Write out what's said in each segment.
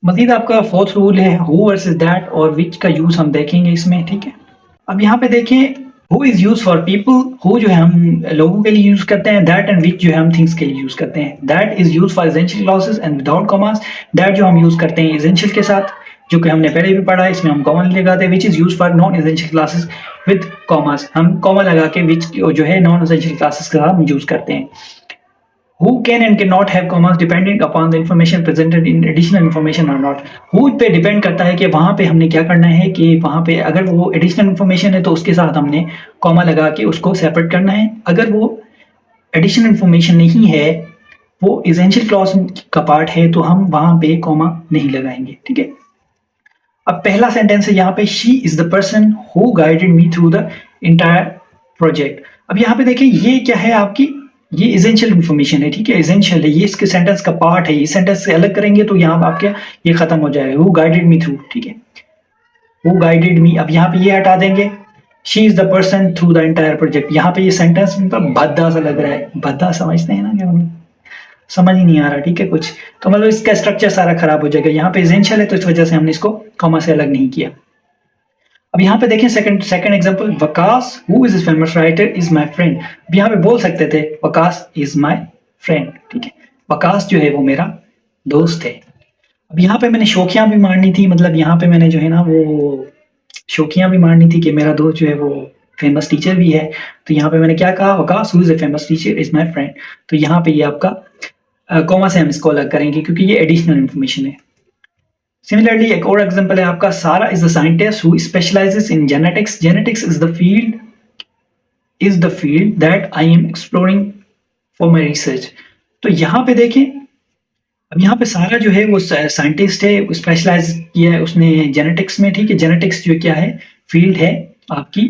मजीद आपका fourth rule है who versus that और विच का यूज हम देखेंगे इसमें, ठीक है। अब यहाँ पे देखें who is use for people, who जो है हम लोगों के लिए यूज करते हैं, दैट एंड विच जो है हम थिंग्स के लिए यूज करते हैं। That is use for essential clauses and without commas, that जो हम यूज करते हैं एसेंशियल के साथ, जो कि हमने पहले भी पढ़ा है, इसमें हम कॉमा नहीं लगाते। Which is use for non essential classes with commas, हम कॉमा लगा के विच जो है नॉन एसेंशियल क्लासेस का हम यूज करते हैं। Who can and cannot have commas depending upon the information presented in additional information or not। Who पे डिपेंड करता है कि वहां पे हमने क्या करना है, कि वहां पे अगर वो एडिशनल इन्फॉर्मेशन है तो उसके साथ हमने कॉमा लगा के उसको सेपरेट करना है। अगर वो एडिशनल इन्फॉर्मेशन नहीं है, वो एसेंशियल क्लॉज का पार्ट है, तो हम वहां पे कॉमा नहीं लगाएंगे, ठीक है। अब पहला सेंटेंस है यहाँ पे she is the person who guided me through the entire project. अब यहाँ पे देखिए ये क्या है आपकी, ये एसेंशियल इन्फॉर्मेशन है, ठीक है, एसेंशियल है, ये इसके सेंटेंस का पार्ट है। इस सेंटेंस से अलग करेंगे तो यहाँ आपके ये खत्म हो जाएगा, हु गाइडेड मी थ्रू, ठीक है, हु गाइडेड मी। अब यहाँ पे ये हटा देंगे, she is the person through the entire project. यहाँ पे ये सेंटेंस मतलब भद्दा सा लग रहा है, भद्दा समझते हैं ना, क्या समझ ही नहीं आ रहा, ठीक है कुछ, तो मतलब इसका स्ट्रक्चर सारा खराब हो जाएगा। यहाँ पे एसेंशियल है तो इस वजह से हमने इसको कॉमा से अलग नहीं किया। अब यहाँ पे देखें second example, Waqas who is famous writer is my friend. अब यहाँ पे बोल सकते थे वकास इज माय फ्रेंड, ठीक है, वकास जो है वो मेरा दोस्त है। अब यहाँ पे मैंने शोखियां भी मारनी थी, मतलब यहाँ पे मैंने जो है ना वो शोखियां भी मारनी थी कि मेरा दोस्त जो है वो फेमस टीचर भी है। तो यहाँ पे मैंने क्या कहा, Waqas who is a famous teacher is my friend. तो यहाँ पे ये आपका कॉमा से हम इसको अलग करेंगे क्योंकि ये एडिशनल इन्फॉर्मेशन है। सिमिलरली एक और एग्जांपल है आपका, सारा is the scientist who specialises in genetics. Genetics is the field that I am exploring for my research. तो यहाँ पे देखें, अब यहाँ पे सारा जो है वो साइंटिस्ट है, स्पेशलाइज किया है उसने जेनेटिक्स में, ठीक है। जेनेटिक्स जो क्या है, फील्ड है आपकी,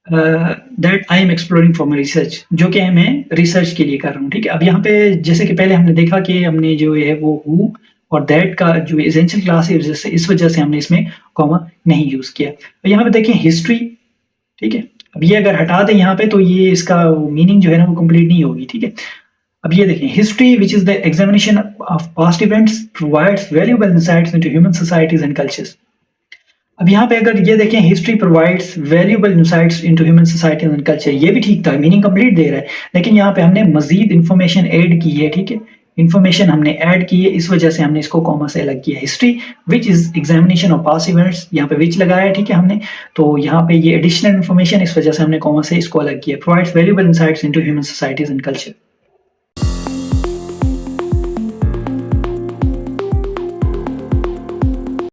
that I am exploring for my research, जो कि मैं रिसर्च के लिए कर रहा हूँ, ठीक है। अब यहाँ पे जैसे कि पहले हमने देखा कि हमने जो है वो हु और दैट का जो एसेंशियल क्लास है, इस वजह से हमने इसमें कॉमा नहीं यूज किया। तो यहाँ पे देखें हिस्ट्री, ठीक है, अब ये अगर हटा दें यहाँ पे तो ये इसका मीनिंग जो है ना वो कंप्लीट नहीं होगी, ठीक है। अब ये देखें, history which is the examination of past events provides valuable insights into human societies and cultures. अब यहाँ पे अगर ये देखें, history provides valuable insights into human societies and culture, ये भी ठीक था, मीनिंग कंप्लीट दे रहा है, लेकिन यहाँ पे हमने मजीद इन्फॉर्मेशन ऐड की है, ठीक है, इन्फॉर्मेशन हमने ऐड की है, इस वजह से हमने इसको कॉमा से अलग किया। History which is examination of past events, यहाँ पे विच लगाया है, ठीक है हमने, तो यहाँ पे ये एडिशनल इन्फॉर्मेशन, इस वजह से हमने कॉमा से इसको अलग किया। Provides valuable insights into human societies and culture.